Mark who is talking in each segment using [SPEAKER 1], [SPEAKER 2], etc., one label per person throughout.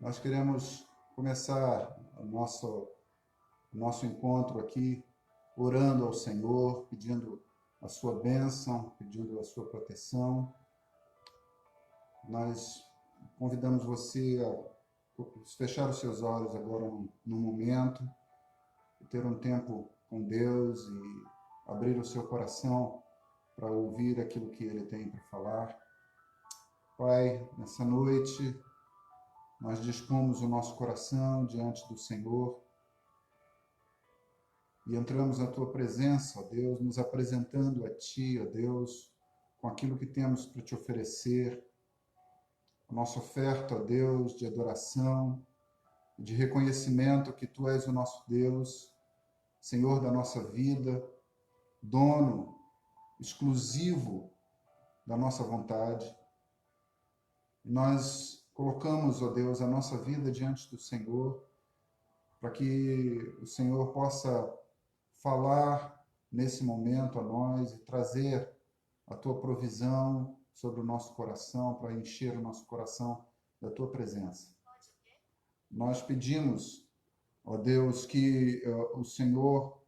[SPEAKER 1] Nós queremos começar o nosso encontro aqui orando ao Senhor, pedindo a sua bênção, pedindo a sua proteção. Nós convidamos você a fechar os seus olhos agora no momento, e ter um tempo com Deus e abrir o seu coração para ouvir aquilo que Ele tem para falar. Pai, nessa noite, nós dispomos o nosso coração diante do Senhor e entramos na Tua presença, ó Deus, nos apresentando a Ti, ó Deus, com aquilo que temos para Te oferecer, a nossa oferta, ó Deus, de adoração, de reconhecimento que Tu és o nosso Deus, Senhor da nossa vida, dono exclusivo da nossa vontade. Nós colocamos, ó Deus, a nossa vida diante do Senhor, para que o Senhor possa falar nesse momento a nós e trazer a Tua provisão sobre o nosso coração, para encher o nosso coração da Tua presença. Nós pedimos, ó Deus, que o Senhor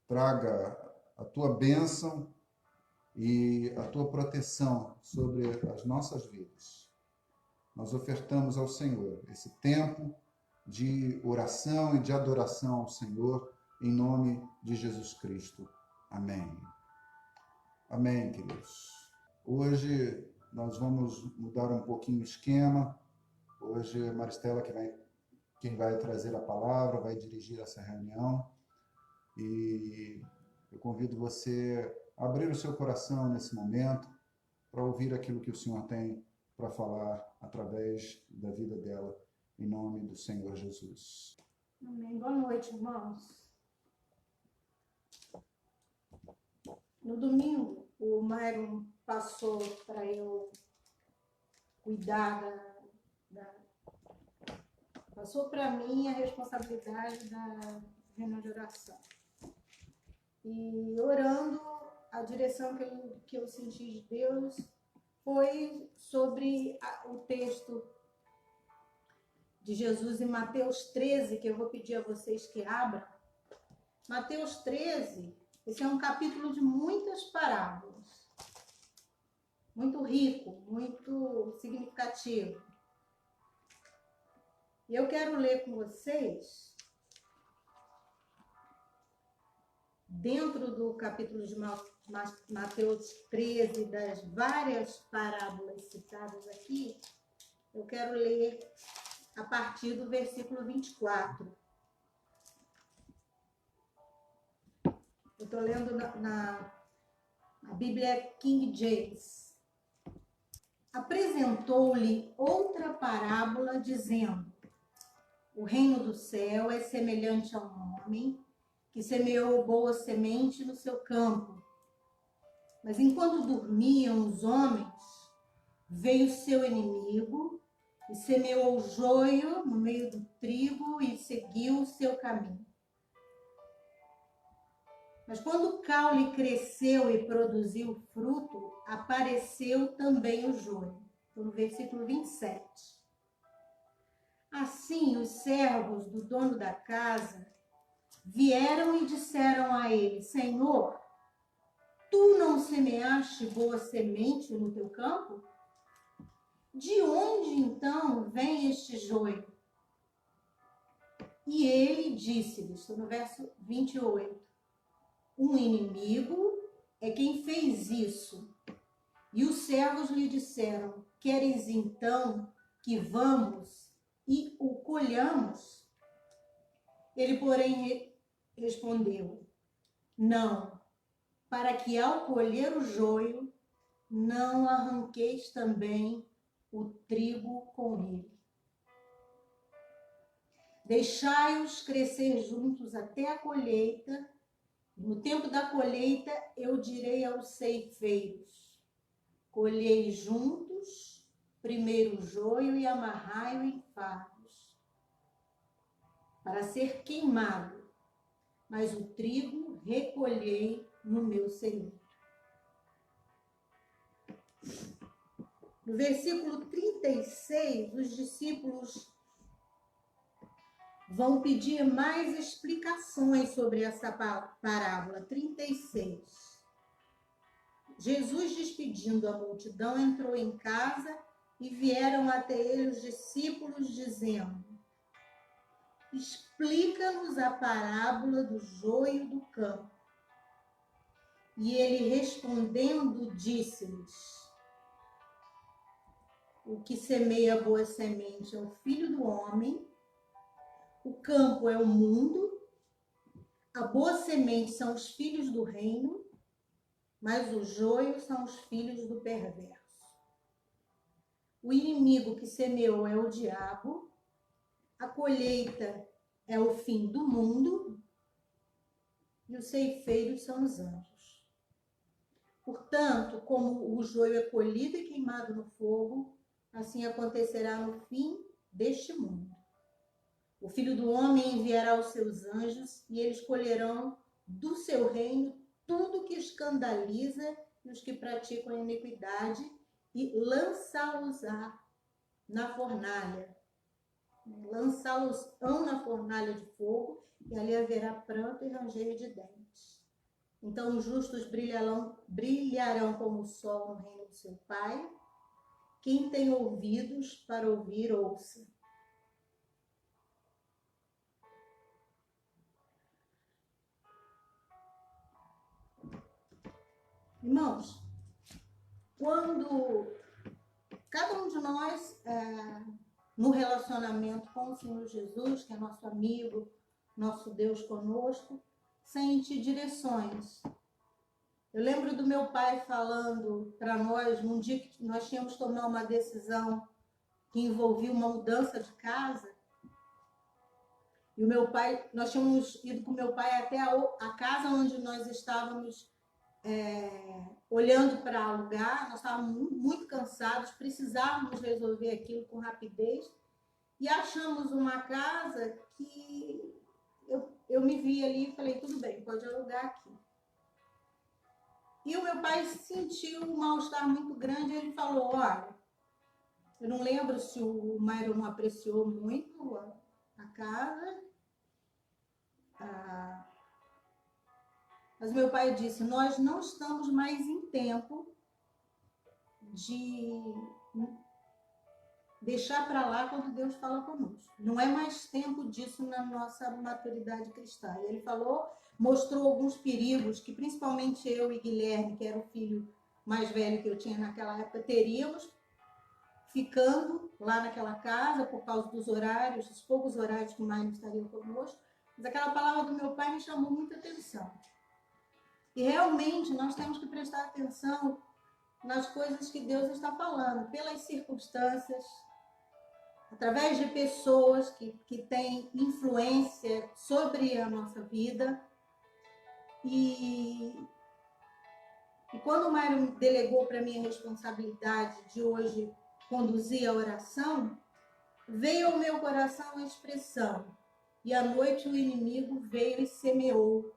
[SPEAKER 1] traga a Tua bênção e a Tua proteção sobre as nossas vidas. Nós ofertamos ao Senhor esse tempo de oração e de adoração ao Senhor, em nome de Jesus Cristo. Amém. Amém, queridos. Hoje nós vamos mudar um pouquinho o esquema. Hoje é Maristela quem vai trazer a palavra, vai dirigir essa reunião. E eu convido você a abrir o seu coração nesse momento para ouvir aquilo que o Senhor tem para falar através da vida dela, em nome do Senhor Jesus.
[SPEAKER 2] Amém. Boa noite, irmãos. No domingo, o Myron passou para eu cuidar passou para mim a responsabilidade da reunião de oração. E orando, a direção que eu senti de Deus foi sobre o texto de Jesus em Mateus 13, que eu vou pedir a vocês que abram. Mateus 13, esse é um capítulo de muitas parábolas. Muito rico, muito significativo. E eu quero ler com vocês, dentro do capítulo de Mateus 13, das várias parábolas citadas aqui, eu quero ler a partir do versículo 24. Eu estou lendo na Bíblia King James. Apresentou-lhe outra parábola, dizendo: o reino do céu é semelhante a um homem que semeou boa semente no seu campo. Mas enquanto dormiam os homens, veio seu inimigo e semeou o joio no meio do trigo e seguiu o seu caminho. Mas quando o caule cresceu e produziu fruto, apareceu também o joio. Estou no versículo 27. Assim, os servos do dono da casa vieram e disseram a ele: Senhor, tu não semeaste boa semente no teu campo? De onde, então, vem este joio? E ele disse-lhes, estou no verso 28, um inimigo é quem fez isso. E os servos lhe disseram: queres então que vamos e o colhamos? Ele, porém, respondeu: não, para que ao colher o joio, não arranqueis também o trigo com ele. Deixai-os crescer juntos até a colheita. No tempo da colheita, eu direi aos ceifeiros: colhei juntos primeiro o joio e amarrai-o em fardos, para ser queimado, mas o trigo recolhei no meu celeiro. No versículo 36, os discípulos vão pedir mais explicações sobre essa parábola. 36. Jesus, despedindo a multidão, entrou em casa e vieram até ele os discípulos, dizendo: explica-nos a parábola do joio do campo. E ele, respondendo, disse-lhes: o que semeia a boa semente é o Filho do Homem, o campo é o mundo, a boa semente são os filhos do reino, mas o joio são os filhos do perverso. O inimigo que semeou é o diabo, a colheita é o fim do mundo e os ceifeiros são os anjos. Portanto, como o joio é colhido e queimado no fogo, assim acontecerá no fim deste mundo. O Filho do Homem enviará os seus anjos e eles colherão do seu reino tudo que escandaliza e os que praticam a iniquidade e lançá-los-á na fornalha. Lançá-los-ão na fornalha de fogo e ali haverá pranto e ranger de dentes. Então os justos brilharão como o sol no reino do seu Pai. Quem tem ouvidos para ouvir, ouça. Irmãos, quando cada um de nós, no relacionamento com o Senhor Jesus, que é nosso amigo, nosso Deus conosco, sente direções. Eu lembro do meu pai falando para nós, num dia que nós tínhamos que tomar uma decisão que envolvia uma mudança de casa, e o meu pai, nós tínhamos ido com o meu pai até a casa onde nós estávamos olhando para alugar. Nós estávamos muito cansados, precisávamos resolver aquilo com rapidez, e achamos uma casa que eu me vi ali e falei, tudo bem, pode alugar aqui. E o meu pai sentiu um mal-estar muito grande, e ele falou, olha, eu não lembro se o Mário não apreciou muito a casa, mas meu pai disse, nós não estamos mais em tempo de deixar para lá quando Deus fala conosco. Não é mais tempo disso na nossa maturidade cristã. E ele falou, mostrou alguns perigos que principalmente eu e Guilherme, que era o filho mais velho que eu tinha naquela época, teríamos ficando lá naquela casa por causa dos horários, os poucos horários que o Mário estaria conosco. Mas aquela palavra do meu pai me chamou muita atenção. E realmente nós temos que prestar atenção nas coisas que Deus está falando, pelas circunstâncias, através de pessoas que têm influência sobre a nossa vida. E quando o Mário delegou para mim a responsabilidade de hoje conduzir a oração, veio ao meu coração a expressão, e à noite o inimigo veio e semeou.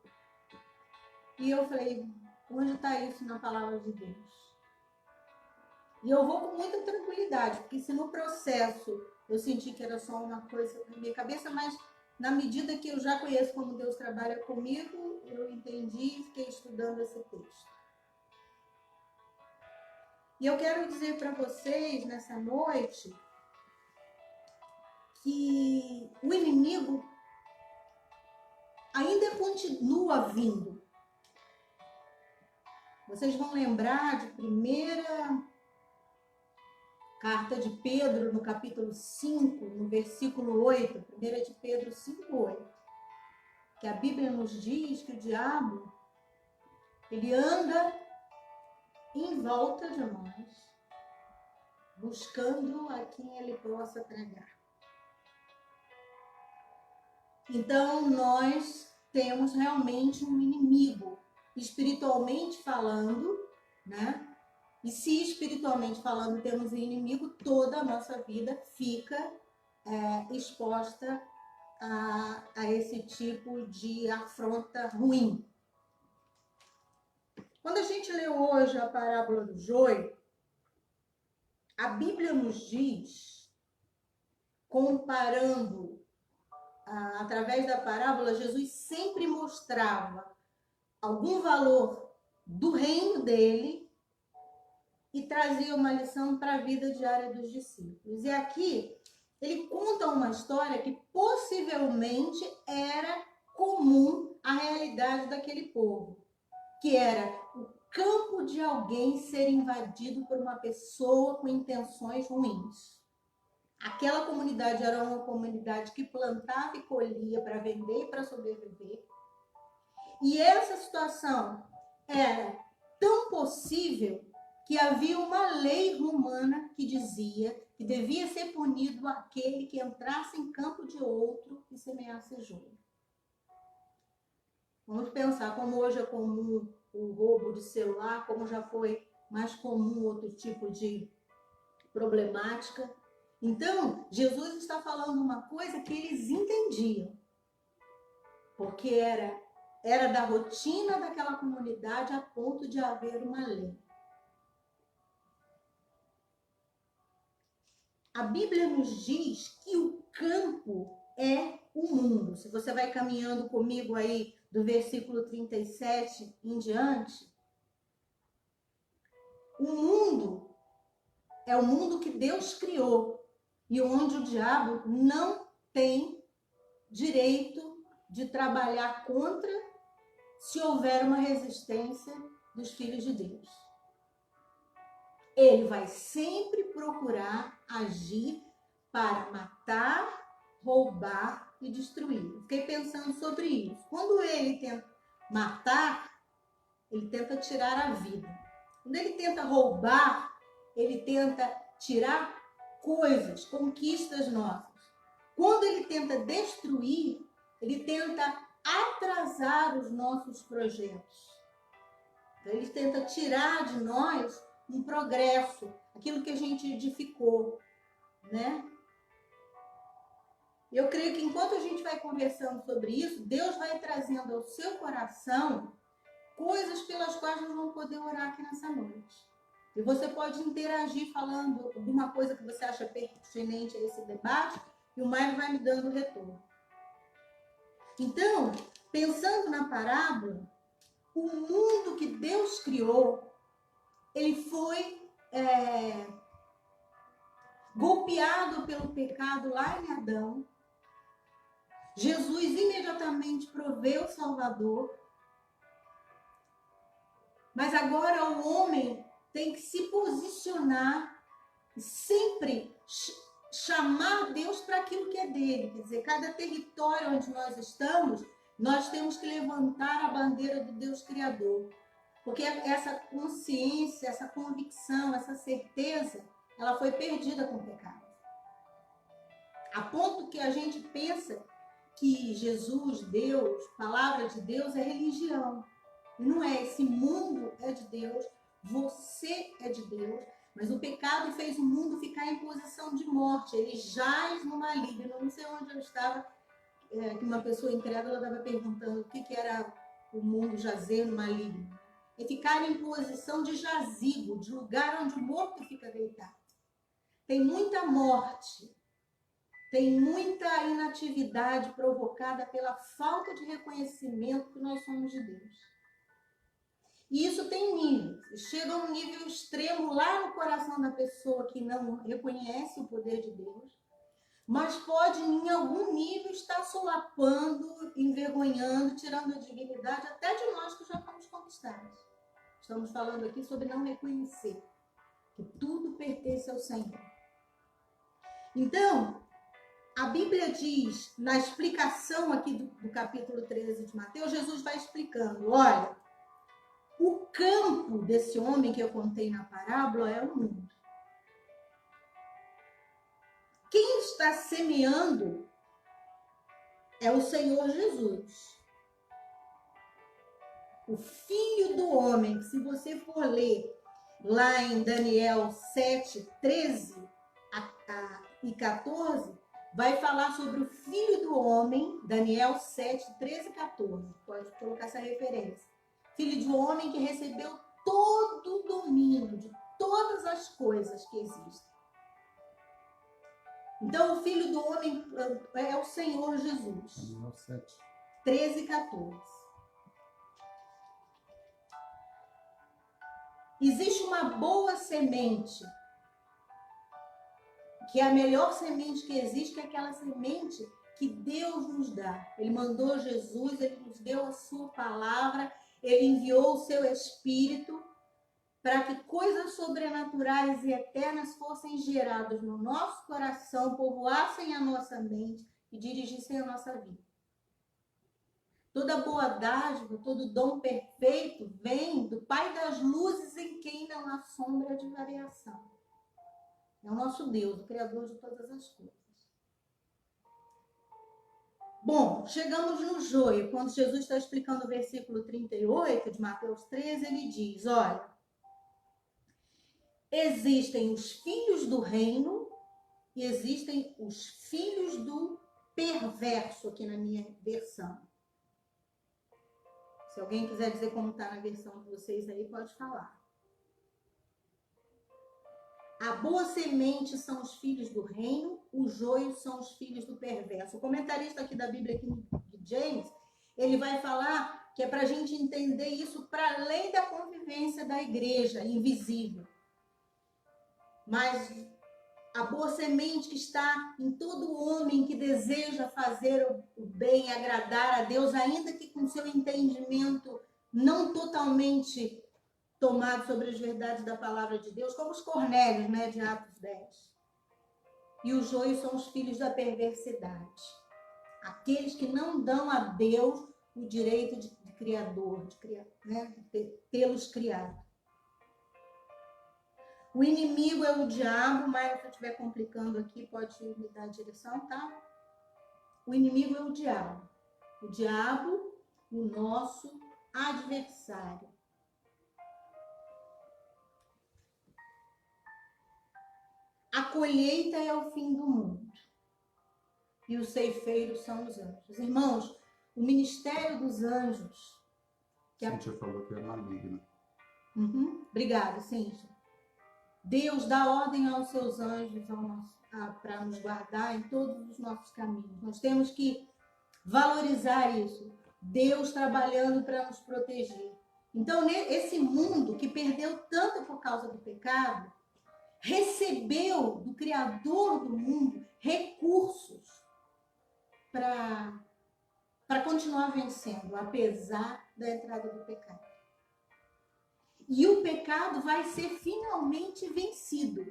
[SPEAKER 2] E eu falei, onde está isso na palavra de Deus? E eu vou com muita tranquilidade, porque se no processo eu senti que era só uma coisa na minha cabeça, mas na medida que eu já conheço como Deus trabalha comigo, eu entendi e fiquei estudando esse texto. E eu quero dizer para vocês nessa noite que o inimigo ainda continua vindo. Vocês vão lembrar de primeira carta de Pedro, no capítulo 5, no versículo 8, 1 de Pedro 5, 8, que a Bíblia nos diz que o diabo, ele anda em volta de nós, buscando a quem ele possa tragar. Então, nós temos realmente um inimigo, espiritualmente falando, né? E se espiritualmente falando temos um inimigo, toda a nossa vida fica exposta a esse tipo de afronta ruim. Quando a gente lê hoje a parábola do joio, a Bíblia nos diz, comparando através da parábola, Jesus sempre mostrava algum valor do reino dele e trazia uma lição para a vida diária dos discípulos. E aqui ele conta uma história que possivelmente era comum à realidade daquele povo, que era o campo de alguém ser invadido por uma pessoa com intenções ruins. Aquela comunidade era uma comunidade que plantava e colhia para vender e para sobreviver. E essa situação era tão possível que havia uma lei romana que dizia que devia ser punido aquele que entrasse em campo de outro e semeasse joio. Vamos pensar como hoje é comum o roubo de celular, como já foi mais comum outro tipo de problemática. Então, Jesus está falando uma coisa que eles entendiam, porque era da rotina daquela comunidade a ponto de haver uma lei. A Bíblia nos diz que o campo é o mundo. Se você vai caminhando comigo aí do versículo 37 em diante, o mundo é o mundo que Deus criou e onde o diabo não tem direito de trabalhar contra se houver uma resistência dos filhos de Deus. Ele vai sempre procurar agir para matar, roubar e destruir. Fiquei pensando sobre isso. Quando ele tenta matar, ele tenta tirar a vida. Quando ele tenta roubar, ele tenta tirar coisas, conquistas nossas. Quando ele tenta destruir, ele tenta atrasar os nossos projetos. Então, ele tenta tirar de nós um progresso, aquilo que a gente edificou, né? Eu creio que enquanto a gente vai conversando sobre isso, Deus vai trazendo ao seu coração coisas pelas quais nós vamos poder orar aqui nessa noite. E você pode interagir falando de uma coisa que você acha pertinente a esse debate, e o Mário vai me dando retorno. Então, pensando na parábola, o mundo que Deus criou, ele foi golpeado pelo pecado lá em Adão. Jesus imediatamente proveu o Salvador. Mas agora o homem tem que se posicionar e sempre chamar Deus para aquilo que é dele. Quer dizer, cada território onde nós estamos, nós temos que levantar a bandeira do Deus Criador. Porque essa consciência, essa convicção, essa certeza, ela foi perdida com o pecado. A ponto que a gente pensa que Jesus, Deus, palavra de Deus é religião. Não é, esse mundo é de Deus, você é de Deus, mas o pecado fez o mundo ficar em posição de morte. Ele jaz no maligno. Não sei onde eu estava, que uma pessoa incrédula estava perguntando o que era o mundo jazer no maligno. É ficar em posição de jazigo, de lugar onde o morto fica deitado. Tem muita morte, tem muita inatividade provocada pela falta de reconhecimento que nós somos de Deus. E isso tem níveis. Chega a um nível extremo lá no coração da pessoa que não reconhece o poder de Deus, mas pode, em algum nível, estar solapando, envergonhando, tirando a dignidade até de nós que já fomos conquistados. Estamos falando aqui sobre não reconhecer que tudo pertence ao Senhor. Então, a Bíblia diz, na explicação aqui do capítulo 13 de Mateus, Jesus vai explicando, olha, o campo desse homem que eu contei na parábola é o mundo. Quem está semeando é o Senhor Jesus. O Filho do Homem, que se você for ler lá em Daniel 7, 13 e 14, vai falar sobre o Filho do Homem, Daniel 7, 13 e 14. Pode colocar essa referência. Filho do homem que recebeu todo o domínio de todas as coisas que existem. Então, o Filho do Homem, é o Senhor Jesus.
[SPEAKER 1] Daniel 7.
[SPEAKER 2] 13 e 14. Existe uma boa semente, que é a melhor semente que existe, que é aquela semente que Deus nos dá. Ele mandou Jesus, ele nos deu a sua palavra, ele enviou o seu Espírito para que coisas sobrenaturais e eternas fossem geradas no nosso coração, povoassem a nossa mente e dirigissem a nossa vida. Toda boa dádiva, todo dom perfeito vem do Pai das luzes, em quem não há sombra de variação. É o nosso Deus, o Criador de todas as coisas. Bom, chegamos no joio. Quando Jesus está explicando o versículo 38 de Mateus 13, ele diz, olha, existem os filhos do reino e existem os filhos do perverso, aqui na minha versão. Se alguém quiser dizer como está na versão de vocês aí, pode falar. A boa semente são os filhos do reino, o joio são os filhos do perverso. O comentarista aqui da Bíblia, aqui de James, ele vai falar que é para a gente entender isso para além da convivência da igreja, invisível. Mas a boa semente que está em todo homem que deseja fazer o bem, agradar a Deus, ainda que com seu entendimento não totalmente tomado sobre as verdades da palavra de Deus, como os Cornélios, né, de Atos 10. E o joio são os filhos da perversidade. Aqueles que não dão a Deus o direito de criador, de tê-los criado. O inimigo é o diabo, mas se eu estiver complicando aqui, pode me dar a direção, tá? O inimigo é o diabo. O diabo, o nosso adversário. A colheita é o fim do mundo. E os ceifeiros são os anjos. Irmãos, o ministério dos anjos...
[SPEAKER 1] Cíntia falou que é maligno.
[SPEAKER 2] Obrigada, Cíntia. Deus dá ordem aos seus anjos para nos guardar em todos os nossos caminhos. Nós temos que valorizar isso. Deus trabalhando para nos proteger. Então, esse mundo que perdeu tanto por causa do pecado, recebeu do Criador do mundo recursos para continuar vencendo, apesar da entrada do pecado. E o pecado vai ser finalmente vencido,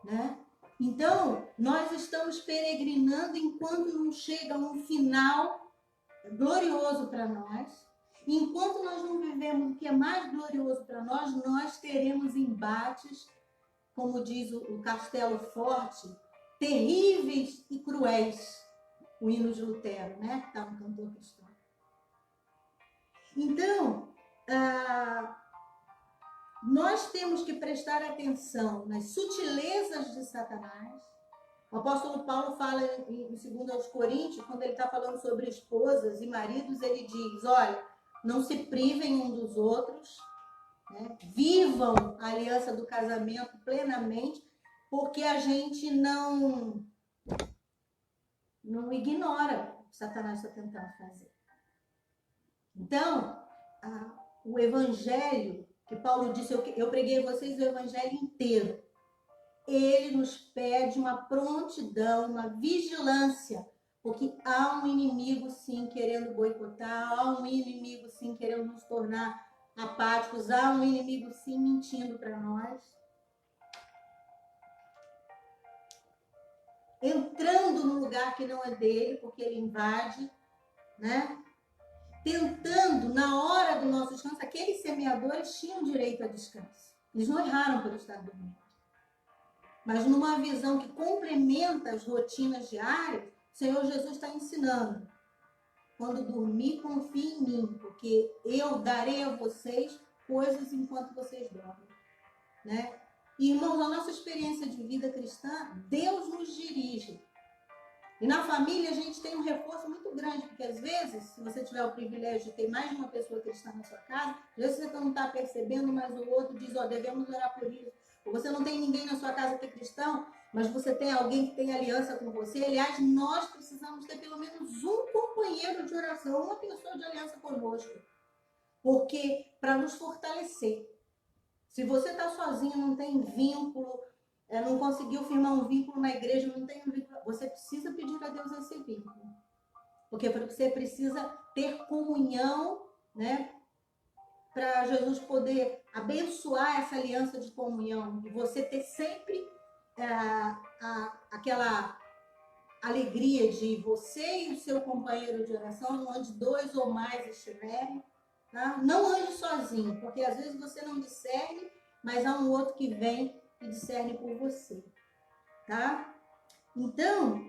[SPEAKER 2] né? Então, nós estamos peregrinando enquanto não chega um final glorioso para nós. Enquanto nós não vivemos o que é mais glorioso para nós, nós teremos embates, como diz o Castelo Forte, terríveis e cruéis. O hino de Lutero, né? Que está no cantor cristão. Então, nós temos que prestar atenção nas sutilezas de Satanás. O apóstolo Paulo fala em 2 Coríntios, quando ele está falando sobre esposas e maridos, ele diz, olha, não se privem um dos outros, né? Vivam a aliança do casamento plenamente, porque a gente não ignora o que Satanás está tentando fazer. Então, o evangelho, que Paulo disse, eu preguei a vocês o evangelho inteiro, ele nos pede uma prontidão, uma vigilância, porque há um inimigo, sim, querendo boicotar, há um inimigo, sim, querendo nos tornar apáticos, há um inimigo, sim, mentindo para nós. Entrando num lugar que não é dele, porque ele invade, né? Tentando, na hora do nosso descanso, aqueles semeadores tinham direito a descanso. Eles não erraram por estar dormindo. Mas numa visão que complementa as rotinas diárias, o Senhor Jesus está ensinando. Quando dormir, confie em mim, porque eu darei a vocês coisas enquanto vocês dormem, né? E, irmãos, a nossa experiência de vida cristã, Deus nos dirige. E na família a gente tem um reforço muito grande, porque às vezes, se você tiver o privilégio de ter mais de uma pessoa cristã na sua casa, às vezes você não está percebendo, mas o outro diz, devemos orar por isso. Ou você não tem ninguém na sua casa que é cristão, mas você tem alguém que tem aliança com você. Aliás, nós precisamos ter pelo menos um companheiro de oração, uma pessoa de aliança conosco, porque para nos fortalecer. Se você está sozinho, não tem vínculo, não conseguiu firmar um vínculo na igreja, não tem um vínculo, você precisa pedir a Deus esse vínculo. Porque você precisa ter comunhão, né? Para Jesus poder abençoar essa aliança de comunhão. E você ter sempre aquela alegria de você e o seu companheiro de oração, onde 2 ou mais estiverem. Tá? Não ande sozinho, porque às vezes você não discerne, mas há um outro que vem e discerne por você. Tá? Então,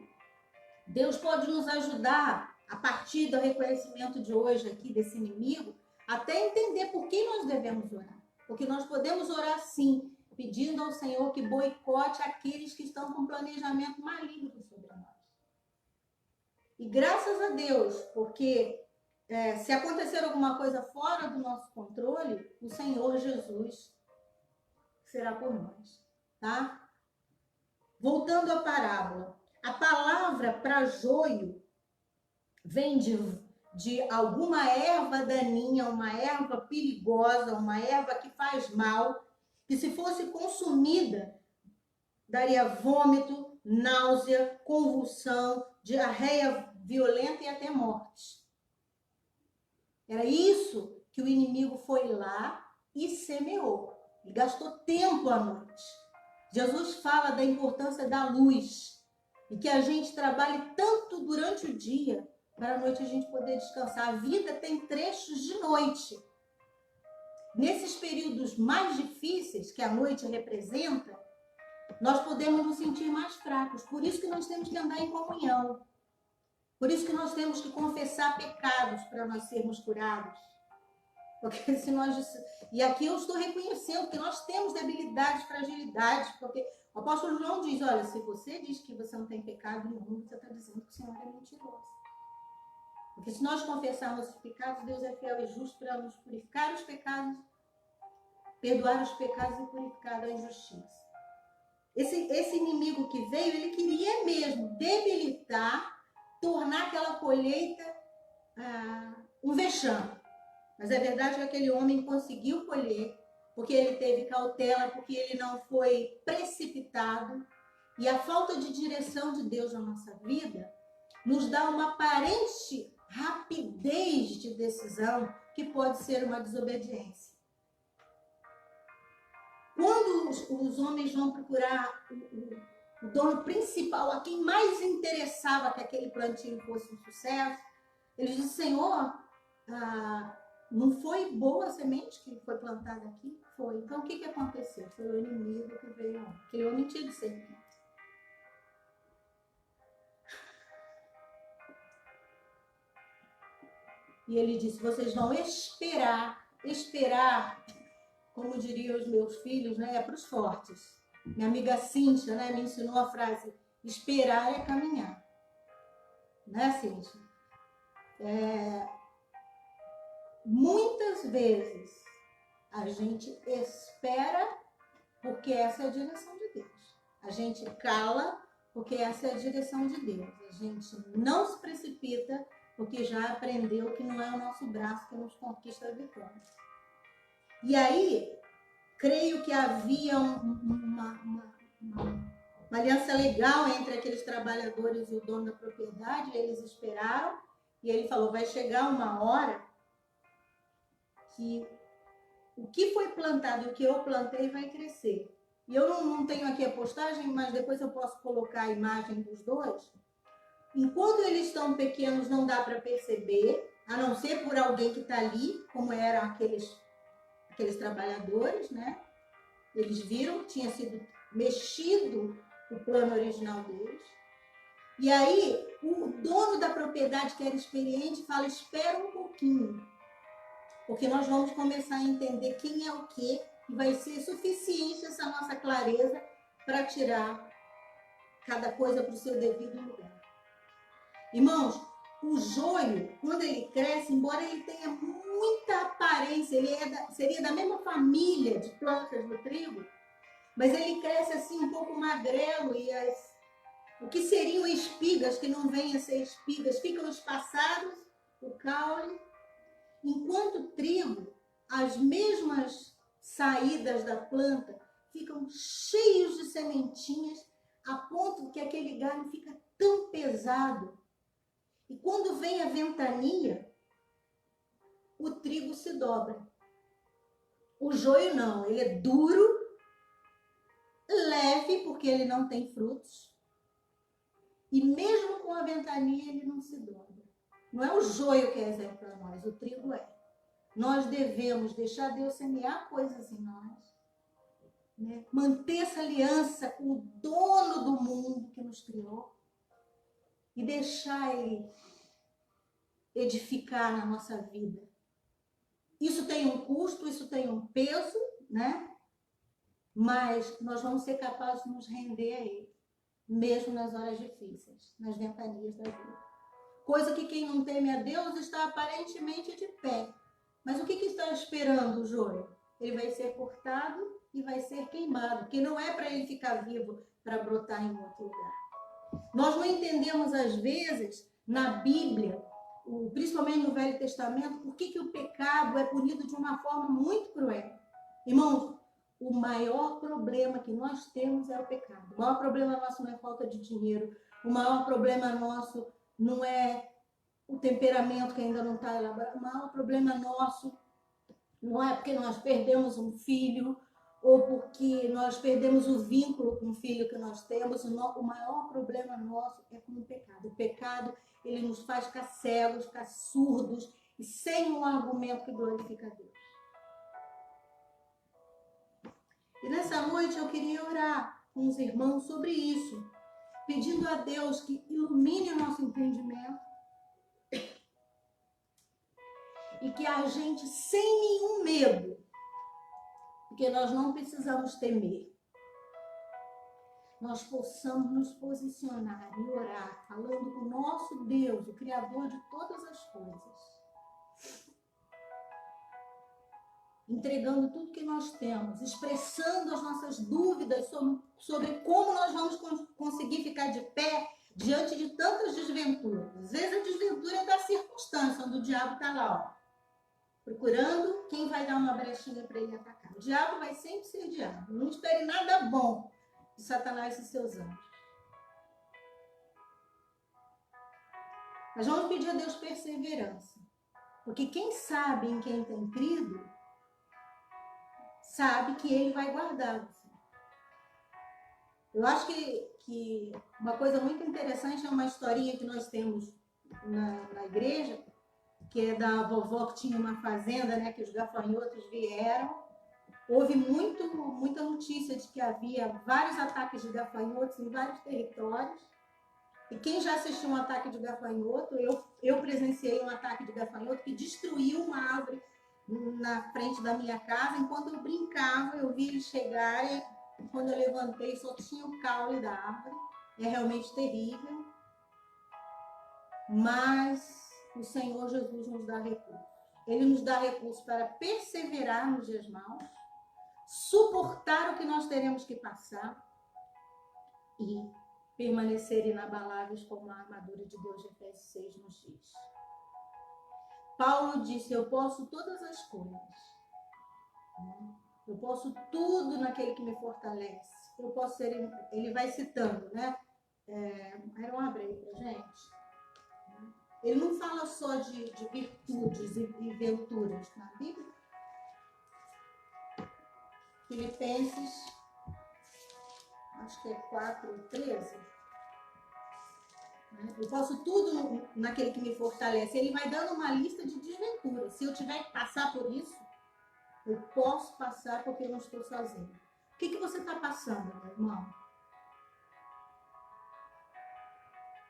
[SPEAKER 2] Deus pode nos ajudar, a partir do reconhecimento de hoje aqui desse inimigo, até entender por que nós devemos orar. Porque nós podemos orar sim, pedindo ao Senhor que boicote aqueles que estão com planejamento maligno sobre nós. E graças a Deus, porque se acontecer alguma coisa fora do nosso controle, o Senhor Jesus será por nós, tá? Voltando à parábola. A palavra para joio vem de alguma erva daninha, uma erva perigosa, uma erva que faz mal, que se fosse consumida, daria vômito, náusea, convulsão, diarreia violenta e até morte. Era isso que o inimigo foi lá e semeou. Ele gastou tempo à noite. Jesus fala da importância da luz e que a gente trabalhe tanto durante o dia para a noite a gente poder descansar. A vida tem trechos de noite. Nesses períodos mais difíceis que a noite representa, nós podemos nos sentir mais fracos. Por isso que nós temos que andar em comunhão. Por isso que nós temos que confessar pecados para nós sermos curados. Porque se nós... E aqui eu estou reconhecendo que nós temos debilidades, fragilidades, porque o apóstolo João diz, olha, se você diz que você não tem pecado nenhum, você está dizendo que o Senhor é mentiroso. Porque se nós confessarmos os pecados, Deus é fiel e justo para nos purificar os pecados, perdoar os pecados e purificar a injustiça. Esse inimigo que veio, ele queria mesmo debilitar, tornar aquela colheita um vexame. Mas a verdade é que aquele homem conseguiu colher, porque ele teve cautela, porque ele não foi precipitado. E a falta de direção de Deus na nossa vida nos dá uma aparente rapidez de decisão que pode ser uma desobediência. Quando os homens vão procurar o dono principal, a quem mais interessava que aquele plantio fosse um sucesso, eles dizem, Senhor, não foi boa a semente que foi plantada aqui? Foi. Então, o que aconteceu? Foi o inimigo que veio. Aquele homem tinha de semente. E ele disse, vocês vão esperar, como diriam os meus filhos, né, é para os fortes. Minha amiga Cíntia, né, me ensinou a frase, esperar é caminhar. Né, Cíntia? Muitas vezes a gente espera porque essa é a direção de Deus. A gente cala porque essa é a direção de Deus. A gente não se precipita porque já aprendeu que não é o nosso braço que nos conquista a vitória. E aí, creio que havia uma aliança legal entre aqueles trabalhadores e o dono da propriedade. Eles esperaram e ele falou, vai chegar uma hora que o que foi plantado e o que eu plantei vai crescer. E eu não tenho aqui a postagem, mas depois eu posso colocar a imagem dos dois. Enquanto eles estão pequenos, não dá para perceber, a não ser por alguém que está ali, como eram aqueles trabalhadores, né? Eles viram que tinha sido mexido o plano original deles. E aí, o dono da propriedade, que era experiente, fala, espera um pouquinho, porque nós vamos começar a entender quem é o quê, e vai ser suficiente essa nossa clareza para tirar cada coisa para o seu devido lugar. Irmãos, o joio, quando ele cresce, embora ele tenha muita aparência, ele seria da mesma família de plantas do trigo, mas ele cresce assim um pouco magrelo e o que seriam espigas, que não vêm a ser espigas, ficam espaçados, o caule. Enquanto o trigo, as mesmas saídas da planta ficam cheios de sementinhas, a ponto que aquele galho fica tão pesado. E quando vem a ventania, o trigo se dobra. O joio não, ele é duro, leve, porque ele não tem frutos. E mesmo com a ventania, ele não se dobra. Não é o joio que é exemplo para nós, o trigo é. Nós devemos deixar Deus semear coisas em nós, né? Manter essa aliança com o dono do mundo que nos criou e deixar Ele edificar na nossa vida. Isso tem um custo, isso tem um peso, né? Mas nós vamos ser capazes de nos render a Ele, mesmo nas horas difíceis, nas ventanias da vida. Coisa que quem não teme a Deus está aparentemente de pé. Mas o que está esperando o joio? Ele vai ser cortado e vai ser queimado, porque não é para ele ficar vivo, para brotar em outro lugar. Nós não entendemos, às vezes, na Bíblia, principalmente no Velho Testamento, por que o pecado é punido de uma forma muito cruel. Irmãos, o maior problema que nós temos é o pecado. O maior problema nosso não é falta de dinheiro, o maior problema nosso não é o temperamento que ainda não está elaborado. O maior problema nosso não é porque nós perdemos um filho ou porque nós perdemos o vínculo com o filho que nós temos. O maior problema nosso é com o pecado. O pecado, ele nos faz ficar cegos, ficar surdos e sem um argumento que glorifica a Deus. E nessa noite eu queria orar com os irmãos sobre isso, pedindo a Deus que ilumine o nosso entendimento e que a gente, sem nenhum medo, porque nós não precisamos temer, nós possamos nos posicionar e orar, falando com o nosso Deus, o Criador de todas as coisas, entregando tudo que nós temos, expressando as nossas dúvidas sobre como nós vamos conseguir ficar de pé diante de tantas desventuras. Às vezes a desventura é da circunstância, onde o diabo está lá, ó, procurando quem vai dar uma brechinha para ele atacar. O diabo vai sempre ser diabo. Não espere nada bom de Satanás e seus anjos. Mas vamos pedir a Deus perseverança. Porque quem sabe em quem tem crido, sabe que Ele vai guardar você. Eu acho que uma coisa muito interessante é uma historinha que nós temos na igreja, que é da vovó que tinha uma fazenda, né, que os gafanhotos vieram. Houve muita notícia de que havia vários ataques de gafanhotos em vários territórios. E quem já assistiu um ataque de gafanhoto, eu presenciei um ataque de gafanhoto que destruiu uma árvore na frente da minha casa. Enquanto eu brincava, eu vi eles chegarem. Quando eu levantei, só tinha o caule da árvore. É realmente terrível. Mas o Senhor Jesus nos dá recursos. Ele nos dá recursos para perseverar nos dias maus, suportar o que nós teremos que passar e permanecer inabaláveis como a armadura de Deus de Efésios 6 nos diz. Paulo disse, eu posso todas as coisas. Eu posso tudo naquele que me fortalece. Eu posso ser, ele vai citando, né? Aaron, abre aí pra gente. Ele não fala só de virtudes e venturas na Bíblia. Filipenses, acho que é 4:13. Eu posso tudo naquele que me fortalece. Ele vai dando uma lista de desventuras. Se eu tiver que passar por isso, eu posso passar porque eu não estou sozinho. O que você está passando, meu irmão?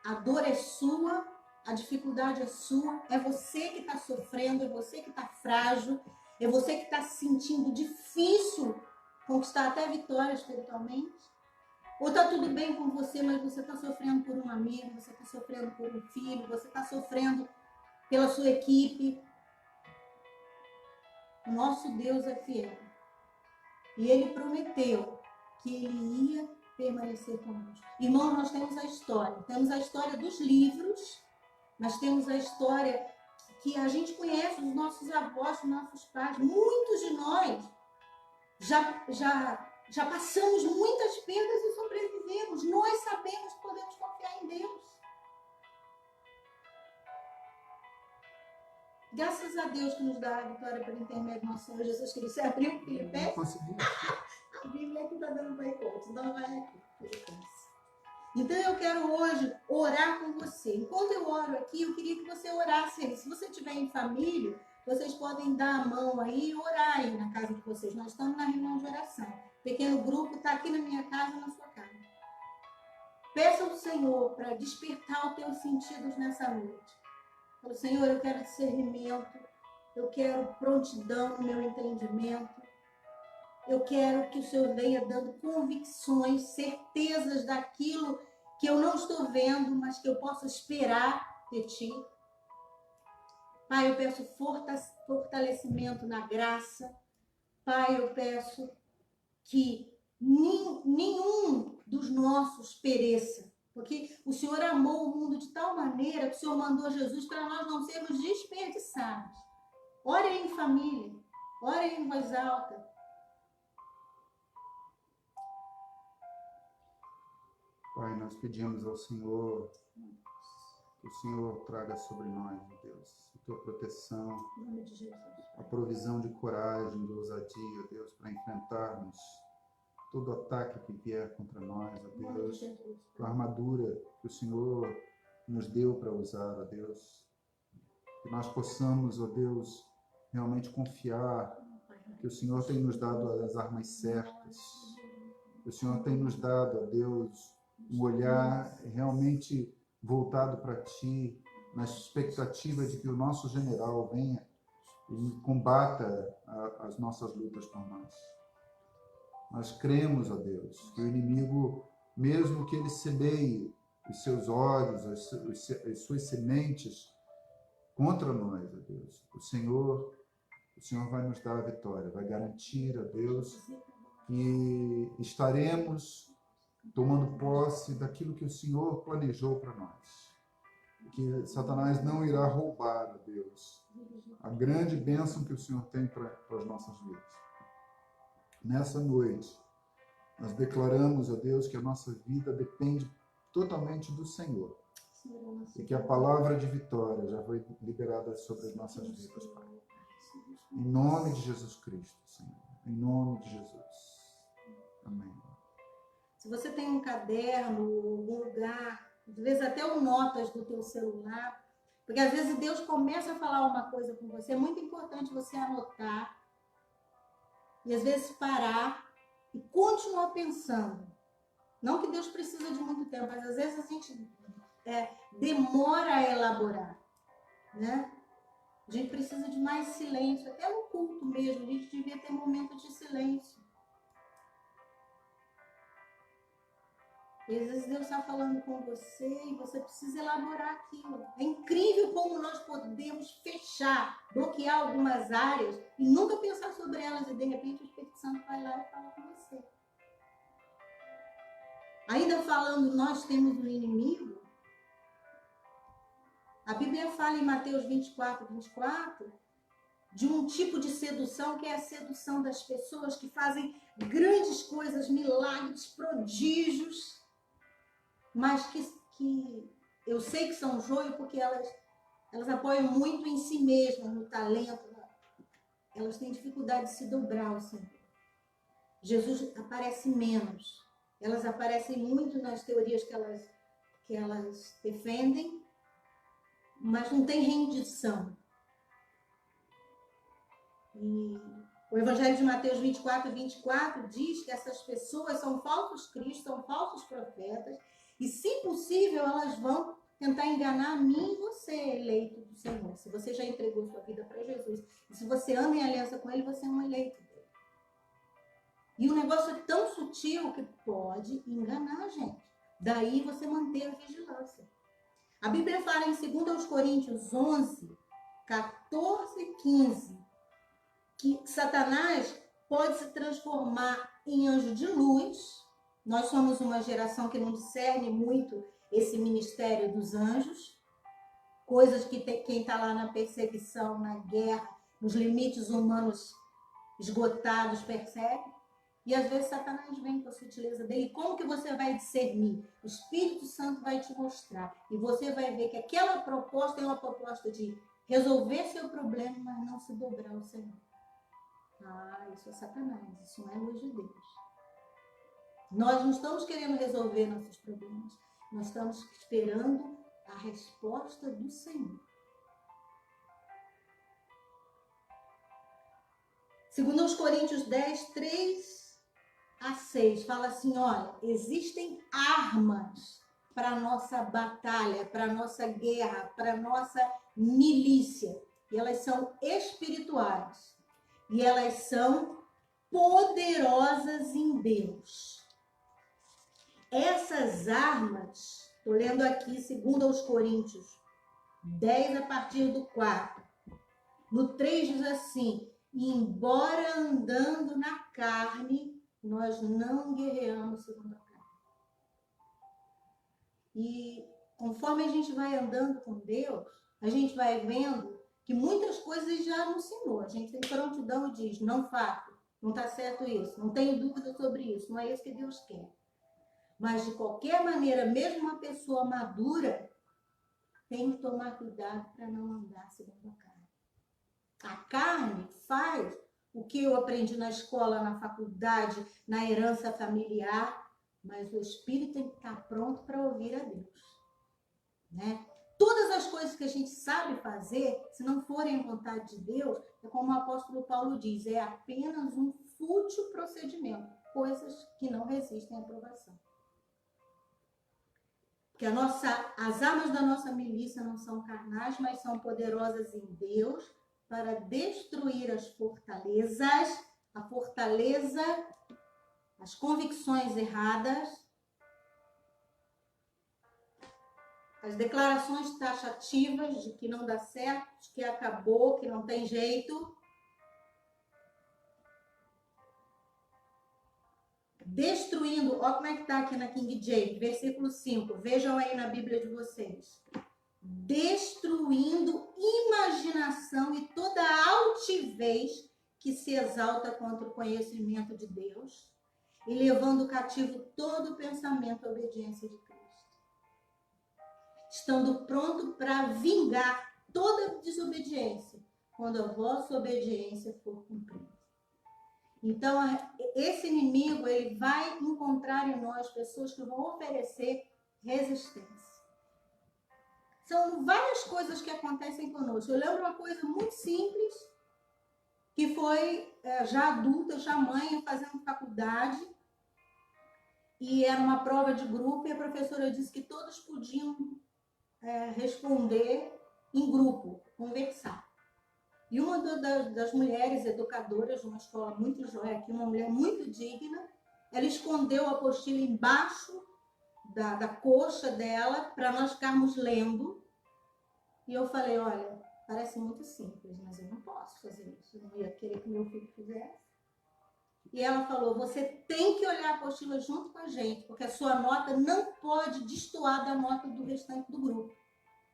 [SPEAKER 2] A dor é sua, a dificuldade é sua, é você que está sofrendo, é você que está frágil, é você que está se sentindo difícil conquistar até vitória espiritualmente. Ou está tudo bem com você, mas você está sofrendo por um amigo, você está sofrendo por um filho, você está sofrendo pela sua equipe. O nosso Deus é fiel. E Ele prometeu que ele ia permanecer conosco. Irmãos, nós temos a história dos livros, mas temos a história que a gente conhece, os nossos avós, os nossos pais. Muitos de nós já passamos muitas perdas e sobrevivemos. Nós sabemos que podemos confiar em Deus. Graças a Deus que nos dá a vitória pelo intermédio do nosso Senhor Jesus Cristo. Você abriu o Filipenses?
[SPEAKER 1] Consegui.
[SPEAKER 2] A Bíblia aqui está dando boicote, então vai aqui, Filipenses. Então eu quero hoje orar com você. Enquanto eu oro aqui, eu queria que você orasse aí. Se você estiver em família, vocês podem dar a mão aí e orar aí na casa de vocês. Nós estamos na reunião de oração. O pequeno grupo está aqui na minha casa e na sua casa. Peça ao Senhor para despertar os teus sentidos nessa noite. Fala, Senhor, eu quero discernimento, eu quero prontidão no meu entendimento, eu quero que o Senhor venha dando convicções, certezas daquilo que eu não estou vendo, mas que eu possa esperar de Ti. Pai, eu peço fortalecimento na graça. Pai, eu peço que nenhum dos nossos pereça. Porque o Senhor amou o mundo de tal maneira que o Senhor mandou Jesus para nós não sermos desperdiçados. Ore aí em família, ore aí em voz alta.
[SPEAKER 1] Pai, nós pedimos ao Senhor que o Senhor traga sobre nós, ó Deus, a tua proteção,
[SPEAKER 2] Em nome de Jesus.
[SPEAKER 1] a provisão de coragem, de ousadia, Deus, para enfrentarmos todo ataque que vier contra nós, ó
[SPEAKER 2] Em nome de
[SPEAKER 1] Deus,
[SPEAKER 2] Jesus.
[SPEAKER 1] a armadura que o Senhor nos deu para usar, ó Deus, que nós possamos, ó Deus, realmente confiar que o Senhor tem nos dado as armas certas, que o Senhor tem nos dado, ó Deus, um olhar realmente voltado para Ti, na expectativa de que o nosso general venha e combata as nossas lutas por nós. Nós cremos, ó Deus, que o inimigo, mesmo que ele semeie os seus ódios, as suas sementes contra nós, ó Deus, o Senhor vai nos dar a vitória, vai garantir, ó Deus, que estaremos tomando posse daquilo que o Senhor planejou para nós. Que Satanás não irá roubar, ó Deus, a grande bênção que o Senhor tem para as nossas vidas. Nessa noite, nós declaramos, ó Deus, que a nossa vida depende totalmente do Senhor. E que a palavra de vitória já foi liberada sobre as nossas vidas, Pai. Em nome de Jesus Cristo, Senhor. Em nome de Jesus. Amém.
[SPEAKER 2] Se você tem um caderno, algum lugar, às vezes até o notas do teu celular, porque às vezes Deus começa a falar uma coisa com você, é muito importante você anotar e às vezes parar e continuar pensando. Não que Deus precisa de muito tempo, mas às vezes a gente demora a elaborar, né? A gente precisa de mais silêncio, até no culto mesmo, a gente devia ter momentos de silêncio. E às vezes Deus está falando com você e você precisa elaborar aquilo. É incrível como nós podemos fechar, bloquear algumas áreas e nunca pensar sobre elas e de repente o Espírito Santo vai lá e fala com você. Ainda falando, nós temos um inimigo. A Bíblia fala em Mateus 24, de um tipo de sedução que é a sedução das pessoas que fazem grandes coisas, milagres, prodígios, mas que eu sei que são joio porque elas apoiam muito em si mesmas, no talento. Elas têm dificuldade de se dobrar ao Senhor. Jesus aparece menos. Elas aparecem muito nas teorias que elas defendem, mas não tem rendição. E o Evangelho de Mateus 24 diz que essas pessoas são falsos cristos, são falsos profetas, e, se possível, elas vão tentar enganar a mim e você, eleito do Senhor. Se você já entregou sua vida para Jesus, e se você anda em aliança com Ele, você é um eleito dele. E o negócio é tão sutil que pode enganar a gente. Daí você manter a vigilância. A Bíblia fala em 2 Coríntios 11, 14 e 15, que Satanás pode se transformar em anjo de luz. Nós somos uma geração que não discerne muito esse ministério dos anjos, coisas que quem está lá na perseguição, na guerra, nos limites humanos esgotados percebe. E às vezes Satanás vem com a sutileza dele. Como que você vai discernir? O Espírito Santo vai te mostrar. E você vai ver que aquela proposta é uma proposta de resolver seu problema, mas não se dobrar ao Senhor. Ah, isso é Satanás, isso não é luz de Deus. Nós não estamos querendo resolver nossos problemas. Nós estamos esperando a resposta do Senhor. Segundo aos Coríntios 10, 3-6, fala assim, olha, existem armas para a nossa batalha, para a nossa guerra, para a nossa milícia. E elas são espirituais. E elas são poderosas em Deus. Essas armas, estou lendo aqui, segundo aos Coríntios 10, a partir do 4. No 3 diz assim, embora andando na carne, nós não guerreamos segundo a carne. E conforme a gente vai andando com Deus, a gente vai vendo que muitas coisas já nos ensinou. A gente tem prontidão e diz, não faço, não está certo isso, não tenho dúvida sobre isso, não é isso que Deus quer. Mas, de qualquer maneira, mesmo uma pessoa madura tem que tomar cuidado para não andar segundo a carne. A carne faz o que eu aprendi na escola, na faculdade, na herança familiar, mas o espírito tem que estar pronto para ouvir a Deus. Né? Todas as coisas que a gente sabe fazer, se não forem a vontade de Deus, é como o apóstolo Paulo diz, é apenas um fútil procedimento, coisas que não resistem à aprovação. Porque as armas da nossa milícia não são carnais, mas são poderosas em Deus para destruir as fortalezas, a fortaleza, as convicções erradas, as declarações taxativas de que não dá certo, de que acabou, que não tem jeito. Destruindo, olha como é que está aqui na King James, versículo 5, vejam aí na Bíblia de vocês. Destruindo imaginação e toda altivez que se exalta contra o conhecimento de Deus e levando cativo todo pensamento à obediência de Cristo. Estando pronto para vingar toda desobediência quando a vossa obediência for cumprida. Então, esse inimigo, ele vai encontrar em nós pessoas que vão oferecer resistência. São várias coisas que acontecem conosco. Eu lembro uma coisa muito simples, que foi já adulta, já mãe, fazendo faculdade, e era uma prova de grupo, e a professora disse que todos podiam responder em grupo, conversar. E uma das mulheres educadoras de uma escola muito joia aqui, uma mulher muito digna, ela escondeu a apostila embaixo da coxa dela para nós ficarmos lendo. E eu falei, olha, parece muito simples, mas eu não posso fazer isso. Eu não ia querer que meu filho fizesse. E ela falou, você tem que olhar a apostila junto com a gente, porque a sua nota não pode destoar da nota do restante do grupo.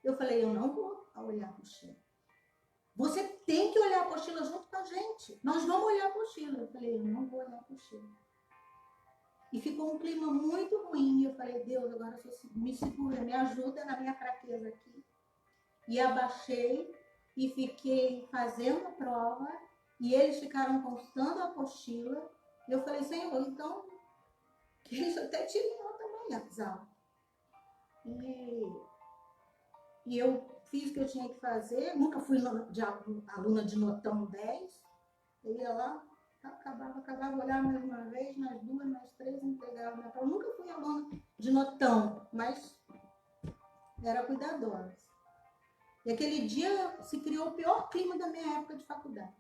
[SPEAKER 2] Eu falei, eu não vou olhar a apostila. Você tem que olhar a apostila junto com a gente. Nós vamos olhar a apostila. Eu falei, eu não vou olhar a apostila. E ficou um clima muito ruim. E eu falei, Deus, agora me segura, me ajuda na minha fraqueza aqui. E abaixei e fiquei fazendo a prova. E eles ficaram consultando a apostila. E eu falei, Senhor, então, que eles até tirem nota amanhã, Zau. E eu fiz o que eu tinha que fazer, nunca fui aluna de notão 10, eu ia lá, acabava, olhar mais uma vez, mais duas, mais três, entregava minha prova. Nunca fui aluna de notão, mas era cuidadosa. E aquele dia se criou o pior clima da minha época de faculdade.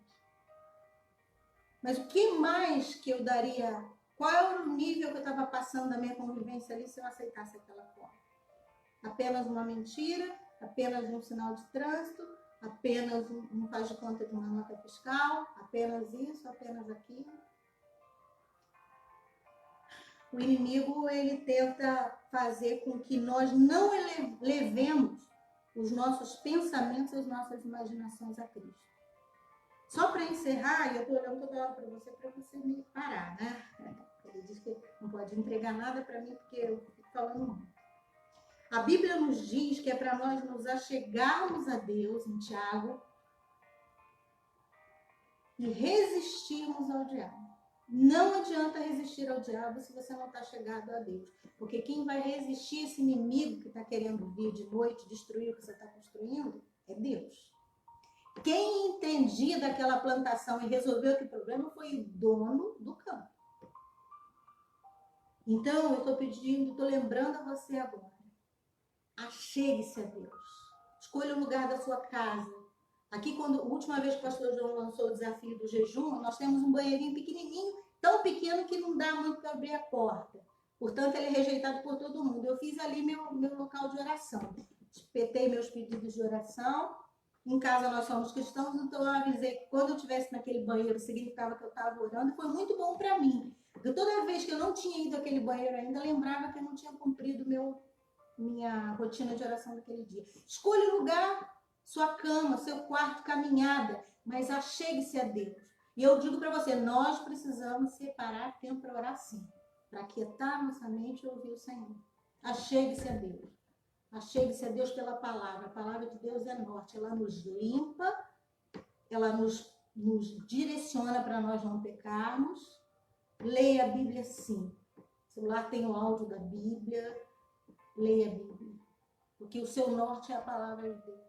[SPEAKER 2] Mas o que mais que eu daria, qual era o nível que eu estava passando da minha convivência ali se eu aceitasse aquela forma? Apenas uma mentira? Apenas um sinal de trânsito, apenas um faz de conta de uma nota fiscal, apenas isso, apenas aquilo. O inimigo, ele tenta fazer com que nós não levemos os nossos pensamentos, as nossas imaginações a Cristo. Só para encerrar, e eu estou olhando toda hora para você me parar, né? Ele diz que não pode entregar nada para mim porque eu fico falando muito. A Bíblia nos diz que é para nós nos achegarmos a Deus, em Tiago, e resistirmos ao diabo. Não adianta resistir ao diabo se você não está chegado a Deus. Porque quem vai resistir esse inimigo que está querendo vir de noite, destruir o que você está construindo, é Deus. Quem entendia daquela plantação e resolveu aquele problema foi o dono do campo. Então, eu estou pedindo, estou lembrando a você agora. Achegue-se a Deus. Escolha o lugar da sua casa. Aqui, a última vez que o pastor João lançou o desafio do jejum, nós temos um banheirinho pequenininho, tão pequeno que não dá muito para abrir a porta. Portanto, ele é rejeitado por todo mundo. Eu fiz ali meu local de oração. Espetei meus pedidos de oração. Em casa nós somos cristãos, então eu avisei que quando eu estivesse naquele banheiro, significava que eu estava orando. E foi muito bom para mim. Porque toda vez que eu não tinha ido àquele banheiro ainda, lembrava que eu não tinha cumprido minha rotina de oração daquele dia. Escolha o lugar, sua cama, seu quarto, caminhada, mas achegue-se a Deus. E eu digo para você, nós precisamos separar tempo para orar sim, para aquietar nossa mente e ouvir o Senhor. Achegue-se a Deus. Achegue-se a Deus pela palavra. A palavra de Deus é norte, ela nos limpa, ela nos direciona para nós não pecarmos. Leia a Bíblia sim. O celular tem o áudio da Bíblia. Leia a Bíblia, porque o seu norte é a palavra de Deus.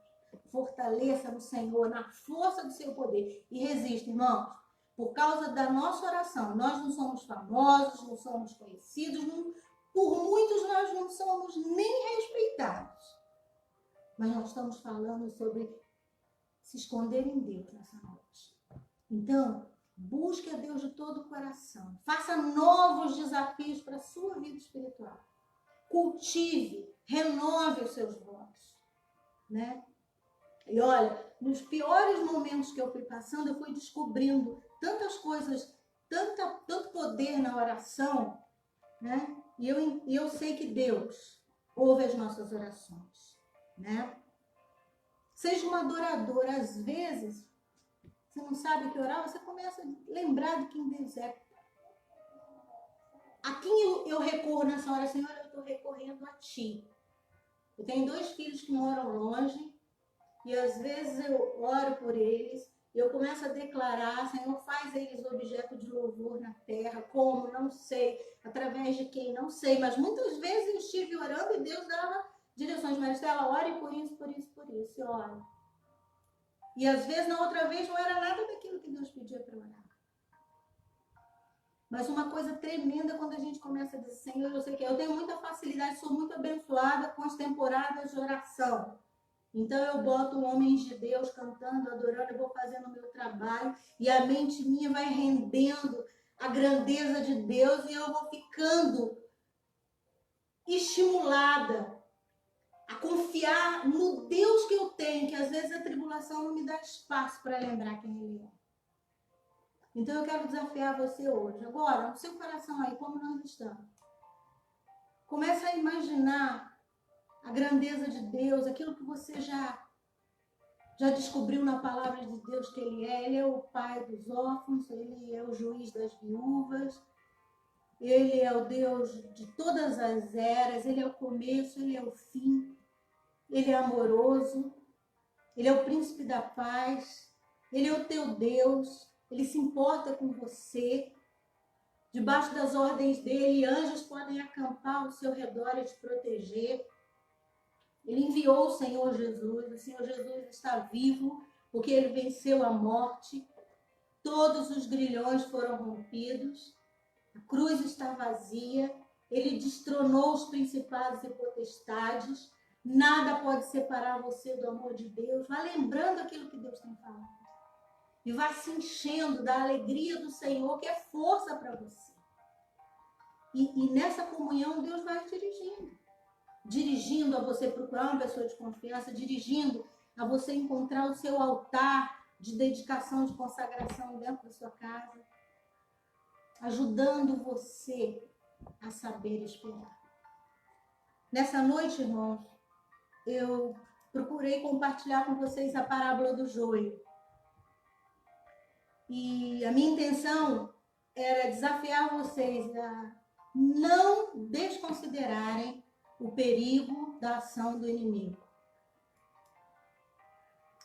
[SPEAKER 2] Fortaleça no Senhor, na força do seu poder. E resista, irmãos. Por causa da nossa oração, nós não somos famosos, não somos conhecidos, por muitos nós não somos nem respeitados. Mas nós estamos falando sobre se esconder em Deus nessa noite. Então, busque a Deus de todo o coração. Faça novos desafios para a sua vida espiritual. Cultive, renove os seus votos, né? E olha, nos piores momentos que eu fui passando, eu fui descobrindo tantas coisas, tanto poder na oração, né? E eu sei que Deus ouve as nossas orações, né? Seja um adorador. Às vezes, você não sabe o que orar, você começa a lembrar de quem Deus é. A quem eu recorro nessa hora, Senhor, eu estou recorrendo a Ti. Eu tenho 2 filhos que moram longe e às vezes eu oro por eles e eu começo a declarar, Senhor, faz eles objeto de louvor na terra. Como? Não sei. Através de quem? Não sei. Mas muitas vezes eu estive orando e Deus dava direções. Maristela, ore por isso, por isso, por isso. E ora. E às vezes, na outra vez, não era nada daquilo que Deus pedia para orar. Mas uma coisa tremenda quando a gente começa a dizer, Senhor, eu sei que eu tenho muita facilidade, sou muito abençoada com as temporadas de oração. Então eu boto homens de Deus cantando, adorando, eu vou fazendo o meu trabalho e a mente minha vai rendendo a grandeza de Deus e eu vou ficando estimulada a confiar no Deus que eu tenho, que às vezes a tribulação não me dá espaço para lembrar quem Ele é. Então eu quero desafiar você hoje. Agora, no seu coração aí, como nós estamos. Começa a imaginar a grandeza de Deus, aquilo que você já descobriu na palavra de Deus que Ele é. Ele é o pai dos órfãos, Ele é o juiz das viúvas, Ele é o Deus de todas as eras, Ele é o começo, Ele é o fim, Ele é amoroso, Ele é o príncipe da paz, Ele é o teu Deus. Ele se importa com você. Debaixo das ordens dele, anjos podem acampar ao seu redor e te proteger. Ele enviou o Senhor Jesus. O Senhor Jesus está vivo, porque ele venceu a morte. Todos os grilhões foram rompidos. A cruz está vazia. Ele destronou os principados e potestades. Nada pode separar você do amor de Deus. Vá lembrando aquilo que Deus tem falado. E vai se enchendo da alegria do Senhor, que é força para você. E nessa comunhão, Deus vai dirigindo. Dirigindo a você procurar uma pessoa de confiança, dirigindo a você encontrar o seu altar de dedicação, de consagração dentro da sua casa. Ajudando você a saber esperar. Nessa noite, irmãos, eu procurei compartilhar com vocês a parábola do joio. E a minha intenção era desafiar vocês a não desconsiderarem o perigo da ação do inimigo.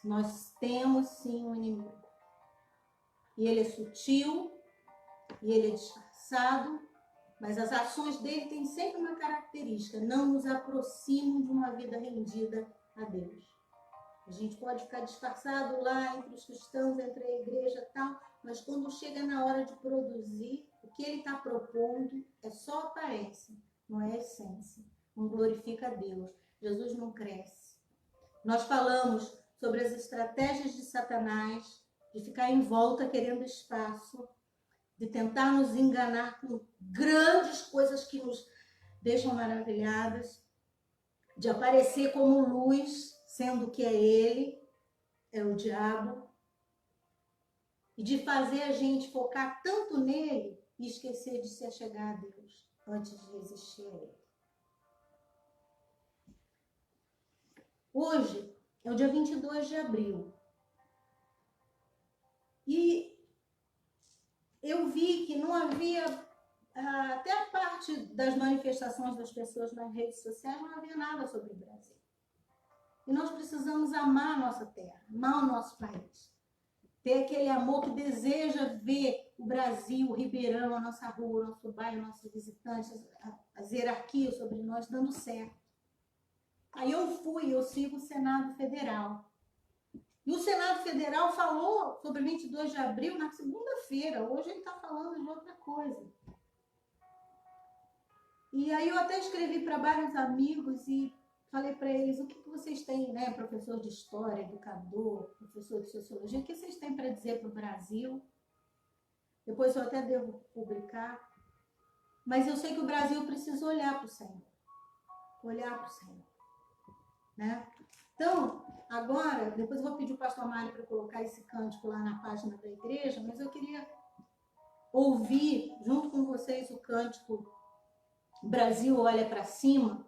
[SPEAKER 2] Nós temos sim um inimigo. E ele é sutil, e ele é disfarçado, mas as ações dele têm sempre uma característica: não nos aproximam de uma vida rendida a Deus. A gente pode ficar disfarçado lá entre os cristãos, entre a igreja e tal, mas quando chega na hora de produzir, o que ele está propondo é só aparência, não é essência. Não glorifica a Deus. Jesus não cresce. Nós falamos sobre as estratégias de Satanás, de ficar em volta querendo espaço, de tentar nos enganar com grandes coisas que nos deixam maravilhadas, de aparecer como luz, sendo que é ele, é o diabo, e de fazer a gente focar tanto nele e esquecer de se achegar a Deus antes de resistir a ele. Hoje é o dia 22 de abril e eu vi que não havia, até a parte das manifestações das pessoas nas redes sociais, não havia nada sobre o Brasil. E nós precisamos amar a nossa terra, amar o nosso país. Ter aquele amor que deseja ver o Brasil, o Ribeirão, a nossa rua, o nosso bairro, nossos visitantes, as hierarquias sobre nós dando certo. Aí eu sigo o Senado Federal. E o Senado Federal falou sobre 22 de abril na segunda-feira. Hoje ele está falando de outra coisa. E aí eu até escrevi para vários amigos e falei para eles: o que vocês têm, né, professor de história, educador, professor de sociologia, o que vocês têm para dizer para o Brasil? Depois eu até devo publicar. Mas eu sei que o Brasil precisa olhar para o Senhor. Olhar para o Senhor. Né? Então, agora, depois eu vou pedir o pastor Mário para colocar esse cântico lá na página da igreja, mas eu queria ouvir, junto com vocês, o cântico Brasil Olha para Cima.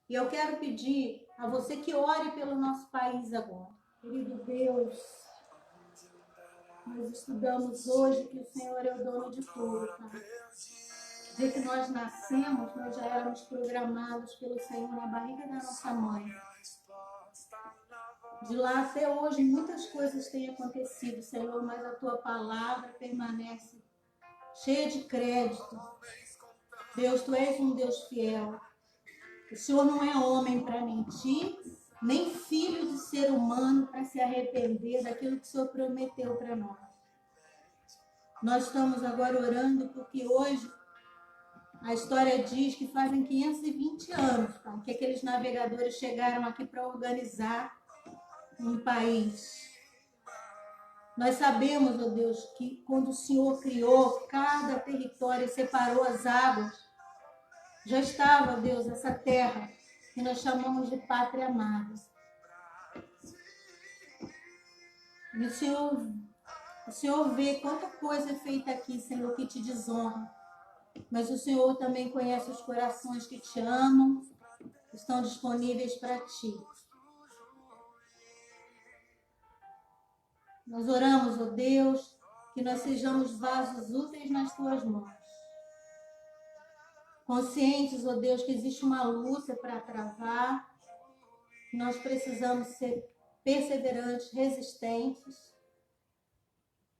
[SPEAKER 2] E eu quero pedir a você que ore pelo nosso país agora. Querido Deus, nós estudamos hoje que o Senhor é o dono de tudo, tá? Desde que nós nascemos, nós já éramos programados pelo Senhor na barriga da nossa mãe. De lá até hoje, muitas coisas têm acontecido, Senhor, mas a Tua palavra permanece cheia de crédito. Deus, Tu és um Deus fiel. O Senhor não é homem para mentir, nem filho de ser humano para se arrepender daquilo que o Senhor prometeu para nós. Nós estamos agora orando porque hoje a história diz que fazem 520 anos, tá, que aqueles navegadores chegaram aqui para organizar um país. Nós sabemos, ó Deus, que quando o Senhor criou cada território e separou as águas, já estava, Deus, essa terra que nós chamamos de pátria amada. E o Senhor vê quanta coisa é feita aqui, Senhor, que te desonra. Mas o Senhor também conhece os corações que te amam, que estão disponíveis para ti. Nós oramos, ó Deus, que nós sejamos vasos úteis nas tuas mãos. Conscientes, ó Deus, que existe uma luta para travar, que nós precisamos ser perseverantes, resistentes,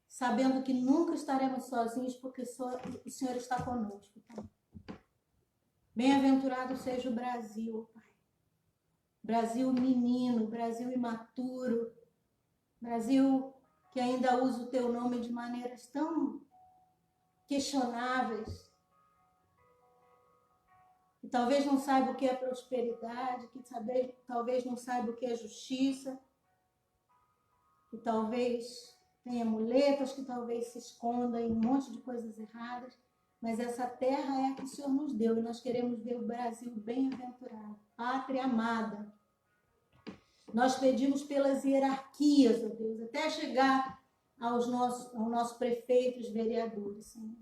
[SPEAKER 2] sabendo que nunca estaremos sozinhos, porque o Senhor está conosco. Tá? Bem-aventurado seja o Brasil, Pai. Brasil menino, Brasil imaturo, Brasil que ainda usa o teu nome de maneiras tão questionáveis, que talvez não saiba o que é prosperidade, que talvez não saiba o que é justiça, que talvez tenha muletas, que talvez se esconda em um monte de coisas erradas, mas essa terra é a que o Senhor nos deu e nós queremos ver o Brasil bem-aventurado, pátria amada. Nós pedimos pelas hierarquias, ó Deus, até chegar ao nosso prefeito e os vereadores, Senhor.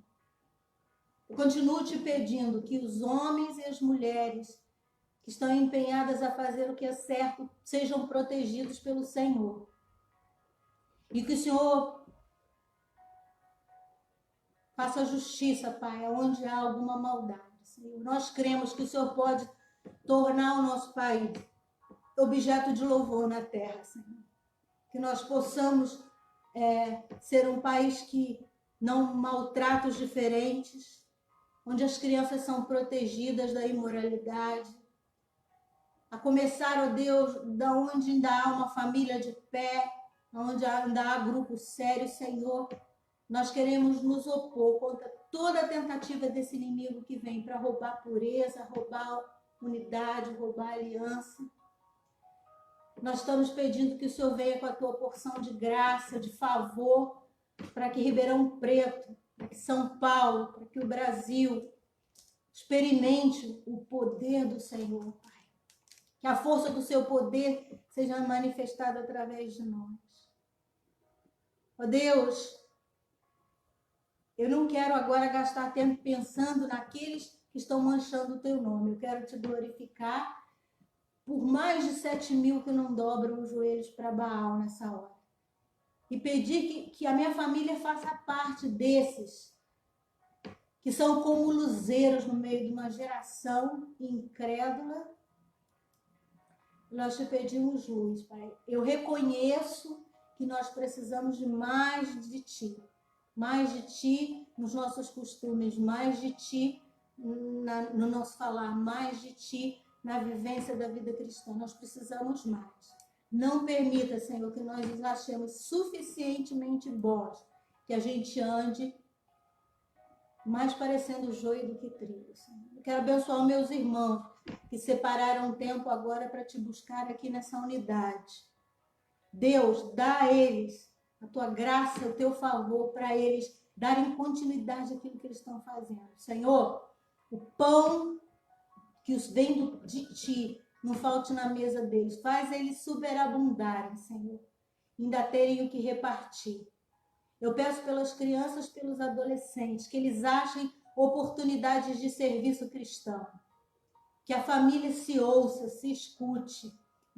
[SPEAKER 2] Eu continuo te pedindo que os homens e as mulheres que estão empenhadas a fazer o que é certo sejam protegidos pelo Senhor. E que o Senhor faça justiça, Pai, onde há alguma maldade. Senhor, nós cremos que o Senhor pode tornar o nosso país objeto de louvor na terra, Senhor. Que nós possamos ser um país que não maltrata os diferentes, onde as crianças são protegidas da imoralidade. A começar, ó Deus, da onde ainda há uma família de pé, onde ainda há grupos sérios, Senhor. Nós queremos nos opor contra toda a tentativa desse inimigo que vem para roubar pureza, roubar unidade, roubar aliança. Nós estamos pedindo que o Senhor venha com a tua porção de graça, de favor, para que Ribeirão Preto, para que São Paulo, para que o Brasil experimente o poder do Senhor, Pai. Que a força do seu poder seja manifestada através de nós. Ó Deus, eu não quero agora gastar tempo pensando naqueles que estão manchando o teu nome. Eu quero te glorificar por mais de 7.000 que não dobram os joelhos para Baal nessa hora. E pedir que a minha família faça parte desses, que são como luzeiros no meio de uma geração incrédula. Nós te pedimos luz, Pai. Eu reconheço que nós precisamos de mais de Ti. Mais de Ti nos nossos costumes, mais de Ti no nosso falar, mais de Ti na vivência da vida cristã. Nós precisamos mais. Não permita, Senhor, que nós nos achemos suficientemente bons, que a gente ande mais parecendo joio do que trigo, Senhor. Eu quero abençoar meus irmãos que separaram um tempo agora para te buscar aqui nessa unidade. Deus, dá a eles a tua graça, o teu favor, para eles darem continuidade àquilo que eles estão fazendo. Senhor, o pão que os vem de ti não falte na mesa deles. Faz eles superabundarem, Senhor, ainda terem o que repartir. Eu peço pelas crianças, pelos adolescentes, que eles achem oportunidades de serviço cristão. Que a família se ouça, se escute.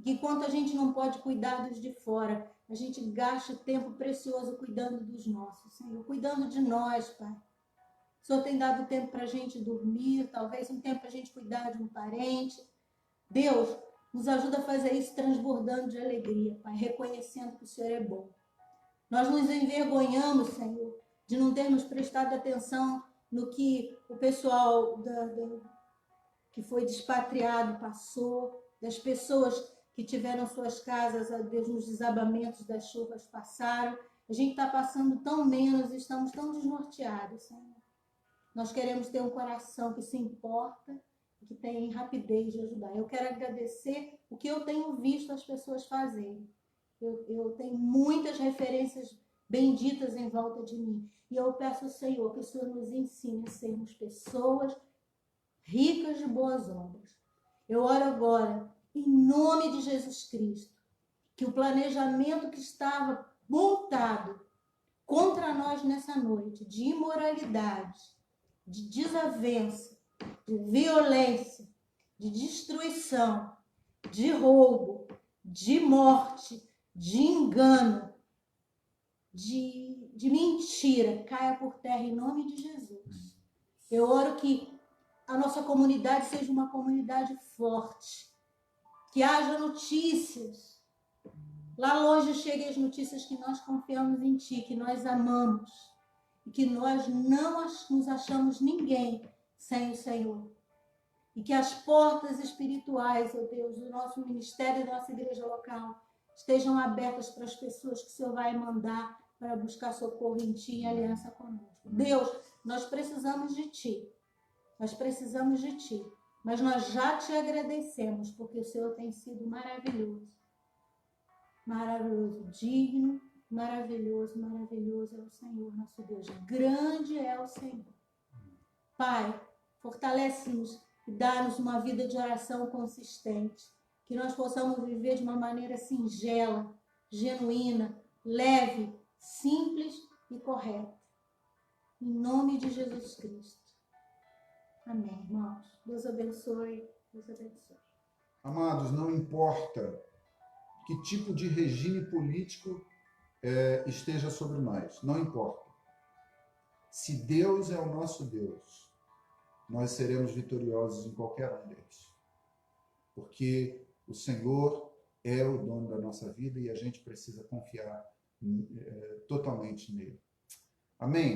[SPEAKER 2] Que enquanto a gente não pode cuidar dos de fora, a gente gaste tempo precioso cuidando dos nossos, Senhor. Cuidando de nós, Pai. O Senhor tem dado tempo para a gente dormir, talvez um tempo para a gente cuidar de um parente. Deus, nos ajuda a fazer isso transbordando de alegria, Pai, reconhecendo que o Senhor é bom. Nós nos envergonhamos, Senhor, de não termos prestado atenção no que o pessoal que foi despatriado passou, das pessoas que tiveram suas casas, a Deus, nos desabamentos das chuvas passaram. A gente está passando tão menos, estamos tão desnorteados, Senhor. Nós queremos ter um coração que se importa e que tem rapidez de ajudar. Eu quero agradecer o que eu tenho visto as pessoas fazerem. Eu tenho muitas referências benditas em volta de mim. E eu peço ao Senhor que o Senhor nos ensine a sermos pessoas ricas de boas obras. Eu oro agora, em nome de Jesus Cristo, que o planejamento que estava montado contra nós nessa noite, de imoralidade, de desavença, de violência, de destruição, de roubo, de morte, de engano, de mentira, caia por terra em nome de Jesus. Eu oro que a nossa comunidade seja uma comunidade forte, que haja notícias. Lá longe cheguem as notícias que nós confiamos em Ti, que nós amamos e que nós não nos achamos ninguém sem o Senhor. E que as portas espirituais, ó Deus, do nosso ministério e da nossa igreja local estejam abertas para as pessoas que o Senhor vai mandar para buscar socorro em Ti e aliança conosco. Deus, nós precisamos de Ti. Nós precisamos de Ti. Mas nós já Te agradecemos, porque o Senhor tem sido maravilhoso. Maravilhoso, digno, maravilhoso, maravilhoso é o Senhor, nosso Deus. Grande é o Senhor. Pai, fortalece-nos e dá-nos uma vida de oração consistente. Que nós possamos viver de uma maneira singela, genuína, leve, simples e correta. Em nome de Jesus Cristo. Amém, irmãos. Deus abençoe. Deus abençoe.
[SPEAKER 1] Amados, não importa que tipo de regime político esteja sobre nós, não importa. Se Deus é o nosso Deus, nós seremos vitoriosos em qualquer um deles. Porque o Senhor é o dono da nossa vida e a gente precisa confiar totalmente nele. Amém?